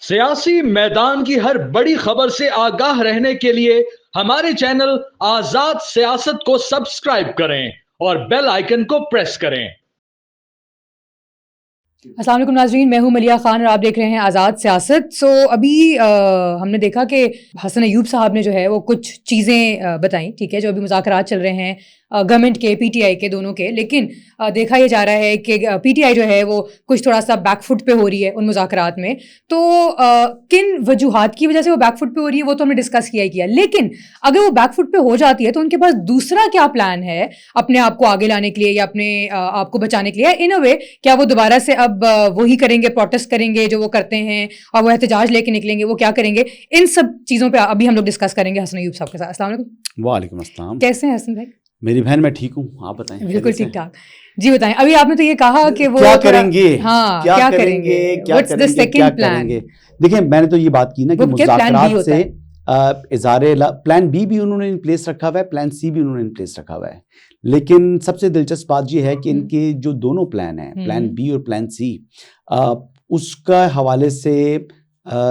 سیاسی میدان کی ہر بڑی خبر سے آگاہ رہنے کے لیے ہمارے چینل آزاد سیاست کو سبسکرائب کریں اور بیل آئیکن کو پریس کریں۔ السلام علیکم ناظرین، میں ہوں ملیہ خان اور آپ دیکھ رہے ہیں آزاد سیاست۔ ابھی ہم نے دیکھا کہ حسن ایوب صاحب نے جو ہے وہ کچھ چیزیں بتائیں، ٹھیک ہے، جو ابھی مذاکرات چل رہے ہیں گورنمنٹ کے، پی ٹی آئی کے، دونوں کے، لیکن دیکھا یہ جا رہا ہے کہ پی ٹی آئی جو ہے وہ کچھ تھوڑا سا بیک فٹ پہ ہو رہی ہے ان مذاکرات میں۔ تو کن وجوہات کی وجہ سے وہ بیک فٹ پہ ہو رہی ہے وہ تو ہم نے ڈسکس کیا ہی کیا، لیکن اگر وہ بیک فٹ پہ ہو جاتی ہے تو ان کے پاس دوسرا کیا پلان ہے اپنے آپ کو آگے لانے کے لیے یا اپنے آپ کو بچانے کے لیے؟ ان اے وے کیا وہ دوبارہ سے اب وہی کریں گے، پروٹیسٹ کریں گے جو وہ کرتے ہیں، اور وہ احتجاج لے کے نکلیں گے، وہ کیا کریں گے؟ ان سب چیزوں پہ ابھی ہم لوگ ڈسکس کریں گے حسن ایوب صاحب کے ساتھ۔ السلام علیکم۔ وعلیکم السلام۔ کیسے ہیں حسن بھائی؟ میری بہن میں ٹھیک ہوں، آپ بتائیں۔ بالکل ٹھیک ٹھاک جی۔ بتائیں، ابھی آپ نے تو یہ کہا کہ وہ کیا کریں گے، ہاں کیا کریں گے، کیا کریں گے۔ دیکھیں، میں نے تو یہ بات کی نا کہ مذاکرات سے اظہار پلان بی بھی انہوں نے ان پلیس رکھا ہوا ہے، پلان سی بھی انہوں نے ان پلیس رکھا ہوا ہے، لیکن سب سے دلچسپ بات یہ ہے کہ ان کے جو دونوں پلان ہیں، پلان بی اور پلان سی، اس کا حوالے سے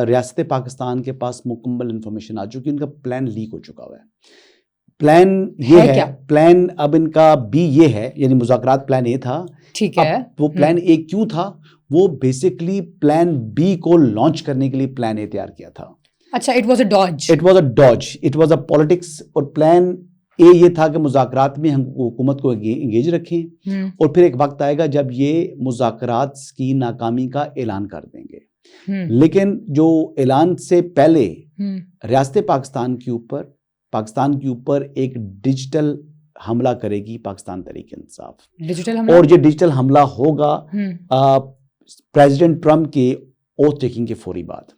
ریاست پاکستان کے پاس مکمل انفارمیشن آ چکی، ان کا پلان لیک ہو چکا ہوا ہے۔ پلان یہ ہے، پلان اب ان کا بی یہ ہے، یعنی مذاکرات پلان اے تھا، ٹھیک ہے، وہ پلان اے کیوں تھا؟ وہ بیسیکلی پلان بی کو لانچ کرنے کے لیے پلان اے تیار کیا تھا۔ اچھا، it was a dodge, it was a politics, اور پلان اے یہ تھا کہ مذاکرات میں ہم حکومت کو انگیج رکھیں، اور پھر ایک وقت آئے گا جب یہ مذاکرات کی ناکامی کا اعلان کر دیں گے۔ لیکن جو اعلان سے پہلے ریاست پاکستان کے اوپر ایک ڈیجیٹل حملہ کرے گی پاکستان تحریک انصاف، اور یہ ڈیجیٹل حملہ ہوگا پریزیڈنٹ ٹرمپ کے اوتھ ٹیکنگ کے فوری بعد،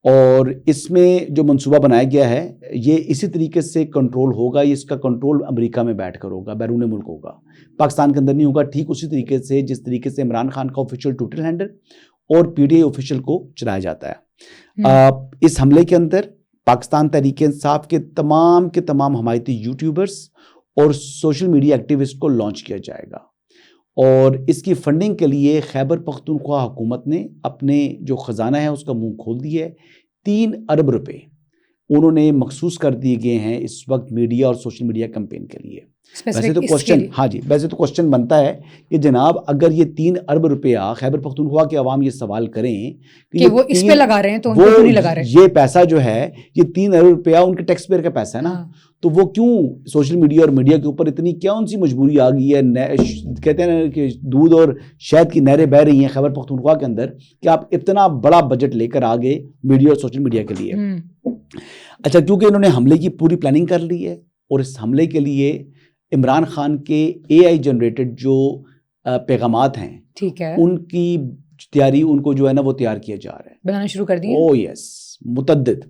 اور اس میں جو منصوبہ بنایا گیا ہے یہ اسی طریقے سے کنٹرول ہوگا، اس کا کنٹرول امریکہ میں بیٹھ کر ہوگا، بیرون ملک ہوگا، پاکستان کے اندر نہیں ہوگا، ٹھیک اسی طریقے سے جس طریقے سے عمران خان کا آفیشیل ٹویٹر ہینڈل اور پی ٹی آئی آفیشیل کو چلایا جاتا ہے۔ اس حملے کے اندر پاکستان تحریک انصاف کے تمام حمایتی یوٹیوبرز اور سوشل میڈیا ایکٹیوسٹ کو لانچ کیا جائے گا، اور اس کی فنڈنگ کے لیے خیبر پختونخوا حکومت نے اپنے جو خزانہ ہے اس کا منہ کھول دیا ہے۔ 3 ارب روپے انہوں نے مخصوص کر دیے گئے ہیں اس وقت میڈیا اور سوشل میڈیا کیمپین کے لیے۔ ویسے تو کوشچن بنتا ہے کہ جناب اگر یہ 3 ارب روپیہ خیبر پختونخوا کے عوام یہ سوال کریں کہ وہ اس پہ لگا رہے ہیں تو ان کو کیوں نہیں لگا رہے؟ یہ پیسہ جو ہے یہ 3 ارب روپیہ ان کے ٹیکس پیئر کا پیسہ ہے نا، تو وہ کیوں سوشل میڈیا اور میڈیا کے اوپر اتنی کیا ان سی مجبوری آ گئی ہے؟ کہتے ہیں کہ دودھ اور شہد کی نہریں بہہ رہی ہیں خیبر پختونخوا کے اندر کہ آپ اتنا بڑا بجٹ لے کر آگے میڈیا اور سوشل میڈیا کے لیے۔ اچھا، کیونکہ انہوں نے حملے کی پوری پلاننگ کر لی ہے، اور اس حملے کے لیے عمران خان کے اے آئی جنریٹڈ جو پیغامات ہیں، ٹھیک ہے، ان کی تیاری ان کو جو ہے نا وہ تیار کیا جا رہا ہے، بنانا شروع کر دیا۔ او یس، متعدد،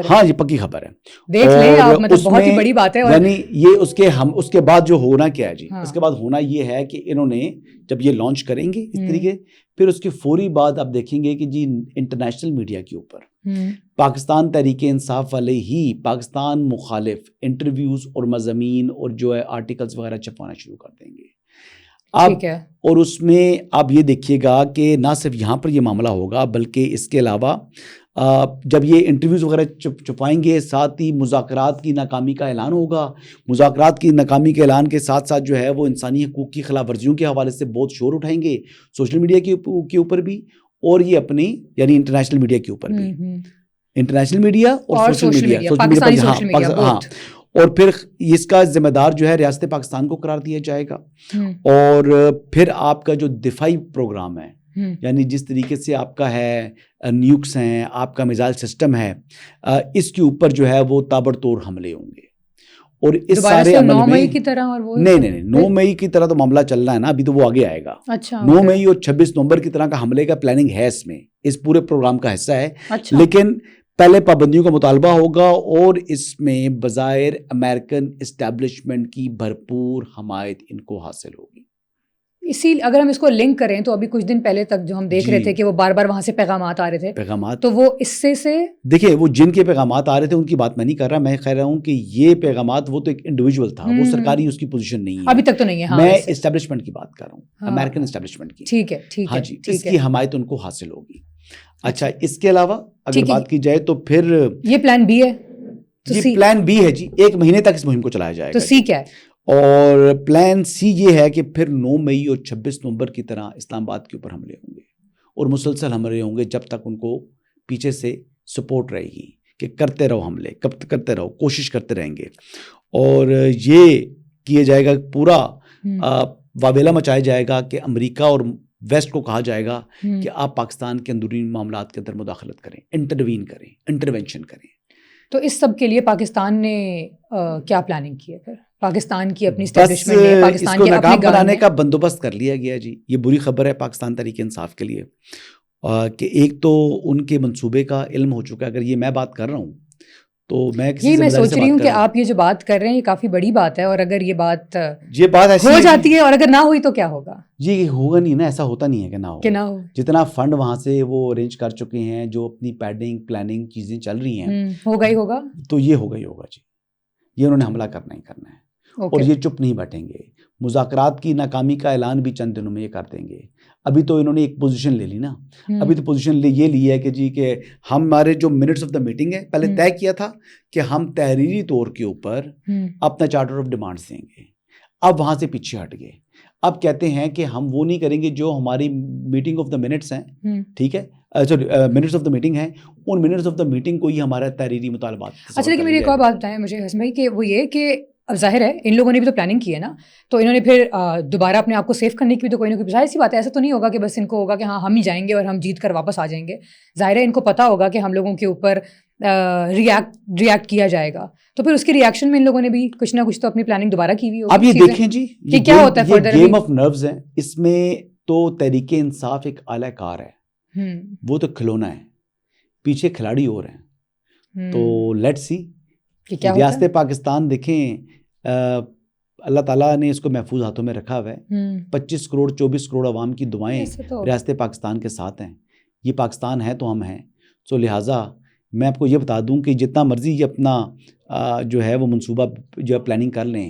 ہاں جی، پکی خبر ہے، دیکھ لیں آپ، مطلب بہت ہی بڑی بات ہے۔ یعنی یہ اس کے بعد جو ہونا کیا ہے جی، اس کے بعد ہونا یہ ہے کہ انہوں نے جب یہ لانچ کریں گے اس طریقے، پھر اس کے فوری بعد آپ دیکھیں گے کہ جی انٹرنیشنل میڈیا کے اوپر پاکستان تحریک انصاف والے ہی پاکستان مخالف انٹرویوز اور مضامین اور جو ہے آرٹیکلز وغیرہ چھپوانا شروع کر دیں گے آپ، اور اس میں آپ یہ دیکھیے گا کہ نہ صرف یہاں پر یہ معاملہ ہوگا بلکہ اس کے علاوہ جب یہ انٹرویوز وغیرہ چھپائیں گے، ساتھ ہی مذاکرات کی ناکامی کا اعلان ہوگا۔ مذاکرات کی ناکامی کے اعلان کے ساتھ ساتھ جو ہے وہ انسانی حقوق کی خلاف ورزیوں کے حوالے سے بہت شور اٹھائیں گے سوشل میڈیا کے اوپر بھی، اور یہ اپنی یعنی انٹرنیشنل میڈیا کے اوپر بھی، انٹرنیشنل میڈیا اور سوشل میڈیا، ہاں، اور پھر اس کا ذمہ دار جو ہے ریاست پاکستان کو قرار دیا جائے گا۔ اور پھر آپ کا جو دفاعی پروگرام ہے، یعنی جس طریقے سے آپ کا ہے نیوکس ہیں، آپ کا میزائل سسٹم ہے، اس کے اوپر جو ہے وہ تابڑتوڑ حملے ہوں گے، اور اس سارے عمل میں 9 مئی کی طرح، اور وہ نہیں 9 مئی کی طرح تو معاملہ چل رہا ہے نا ابھی، تو وہ آگے آئے گا۔ 9 مئی اور 26 نومبر کی طرح کا حملے کا پلاننگ ہے، اس میں اس پورے پروگرام کا حصہ ہے، لیکن پہلے پابندیوں کا مطالبہ ہوگا، اور اس میں بظاہر امریکن اسٹیبلشمنٹ کی بھرپور حمایت ان کو حاصل ہوگی۔ اسی اگر ہم اس کو لنک کریں تو ابھی کچھ دن پہلے تک جو ہم دیکھ رہے تھے کہ وہ بار بار وہاں سے پیغامات آ رہے تھے، تو وہ اس سے دیکھیں وہ جن کے پیغامات آ رہے تھے ان کی بات میں نہیں کر رہا، میں کہہ رہا ہوں کہ یہ پیغامات وہ تو ایک انڈیویجول تھا، وہ سرکاری اس کی پوزیشن نہیں ہے ابھی تک تو نہیں ہے، میں اسٹیبلشمنٹ کی بات کر رہا ہوں، امریکن اسٹیبلشمنٹ کی، ٹھیک ہے، ہاں جی، اس کی حمایت ان کو حاصل ہوگی۔ اچھا اس کے علاوہ اگر بات کی جائے تو پھر یہ پلان بی ہے. جی پلان بی ہے جی, 1 مہینے تک اس مہم کو چلایا جائے گا. تو سی کیا ہے؟ اور پلان سی یہ ہے کہ پھر 9 مئی اور 26 نومبر کی طرح اسلام آباد کے اوپر حملے ہوں گے, اور مسلسل حملے ہوں گے جب تک ان کو پیچھے سے سپورٹ رہے گی کہ کرتے رہو حملے, کرتے رہو, کوشش کرتے رہیں گے. اور یہ کیا جائے گا, پورا واویلا مچایا جائے گا کہ امریکہ اور ویسٹ کو کہا جائے گا کہ آپ پاکستان کے اندرونی معاملات کے اندر مداخلت کریں, انٹروین کریں, انٹروینشن کریں. تو اس سب کے لیے پاکستان نے کیا پلاننگ کی ہے پھر؟ پاکستان کی اپنی اسٹیبلشمنٹ نے پاکستان کے ناکام بنانے کا بندوبست کر لیا گیا جی. یہ بری خبر ہے پاکستان تحریک انصاف کے لیے کہ ایک تو ان کے منصوبے کا علم ہو چکا ہے. اگر یہ میں بات کر رہا ہوں تو میں سوچ رہی ہوں کہ آپ یہ جو بات کر رہے ہیں یہ کافی بڑی بات ہے, اور اگر یہ بات ایسی ہو جاتی ہے اور اگر نہ ہوئی تو کیا ہوگا؟ یہ ہوگا نہیں نا, ایسا ہوتا نہیں ہے کہ نہ ہو. جتنا فنڈ وہاں سے وہ ارینج کر چکے ہیں, جو اپنی پیڈنگ پلاننگ چیزیں چل رہی ہیں, ہوگا ہی ہوگا. تو یہ ہوگا ہی ہوگا جی. یہ انہوں نے حملہ کرنا ہی کرنا ہے, اور یہ چپ نہیں بیٹھیں گے. مذاکرات کی ناکامی کا اعلان بھی چند دنوں میں یہ کر دیں گے. ابھی تو انہوں نے ایک پوزیشن لے لی نا, ابھی تو پوزیشن یہ لی ہے کہ جی کہ ہمارے جو منٹس آف دا میٹنگ ہے, پہلے طے کیا تھا کہ ہم تحریری طور کے اوپر اپنا چارٹر آف ڈیمانڈس دیں گے. اب وہاں سے پیچھے ہٹ گئے. اب کہتے ہیں کہ ہم وہ نہیں کریں گے جو ہماری میٹنگ آف دا منٹس ہیں, ٹھیک ہے, منٹس آف دا میٹنگ ہیں, in minutes of the meeting کو ہی ہمارا تحریری مطالبات. اچھا لیکن میری ایک اور بات بتائیں مجھے حسن بھائی, کہ وہ یہ کہ اب ظاہر ہے ان لوگوں نے بھی تو پلاننگ کی ہے نا, تو انہوں نے پھر دوبارہ اپنے آپ کو سیو کرنے کی بھی تو کوئی نہ کوئی ظاہر سی بات ہے. ایسا تو نہیں ہوگا کہ بس ان کو ہوگا کہ ہاں ہم ہی جائیں گے اور ہم جیت کر واپس آ جائیں گے. ظاہر ہے ان کو پتا ہوگا کہ ہم لوگوں کے اوپر ریئیکٹ کیا جائے گا, تو پھر اس کے ریئیکشن میں ان لوگوں نے بھی کچھ نہ کچھ تو اپنی پلاننگ دوبارہ کی ہوئی ہوگی. اب یہ دیکھیں جی کہ کیا ہوتا ہے فردر. گیم آف نروز ہے اس میں. تو تحریک انصاف ایک اعلی کار ہے, وہ تو کھلونا ہے, پیچھے کھلاڑی اور ہیں. تو لیٹ سی ریاست پاکستان دیکھیں, اللہ تعالیٰ نے اس کو محفوظ ہاتھوں میں رکھا ہوا ہے. 25 کروڑ 24 کروڑ عوام کی دعائیں ریاست پاکستان کے ساتھ ہیں. یہ پاکستان ہے تو ہم ہیں. سو لہٰذا میں آپ کو یہ بتا دوں کہ جتنا مرضی یہ اپنا جو ہے وہ منصوبہ جو پلاننگ کر لیں,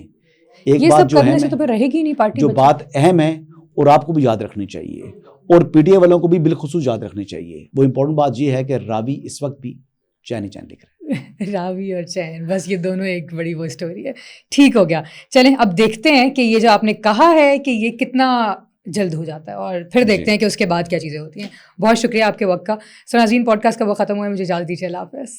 ایک بات جو ہے جو بات اہم ہے اور آپ کو بھی یاد رکھنی چاہیے, اور پی ٹی آئی والوں کو بھی بالخصوص یاد رکھنی چاہیے, وہ امپورٹنٹ بات یہ ہے کہ راوی اس وقت بھی چین لکھ رہے ہیں. راوی اور چین, بس یہ دونوں ایک بڑی وہ اسٹوری ہے. ٹھیک ہو گیا, چلیں اب دیکھتے ہیں کہ یہ جو آپ نے کہا ہے کہ یہ کتنا جلد ہو جاتا ہے, اور پھر دیکھتے ہیں کہ اس کے بعد کیا چیزیں ہوتی ہیں. بہت شکریہ آپ کے وقت کا. سو ناظرین, پوڈ کاسٹ کا وہ ختم ہوا ہے, مجھے اجازت دیجیے, اللہ حافظ.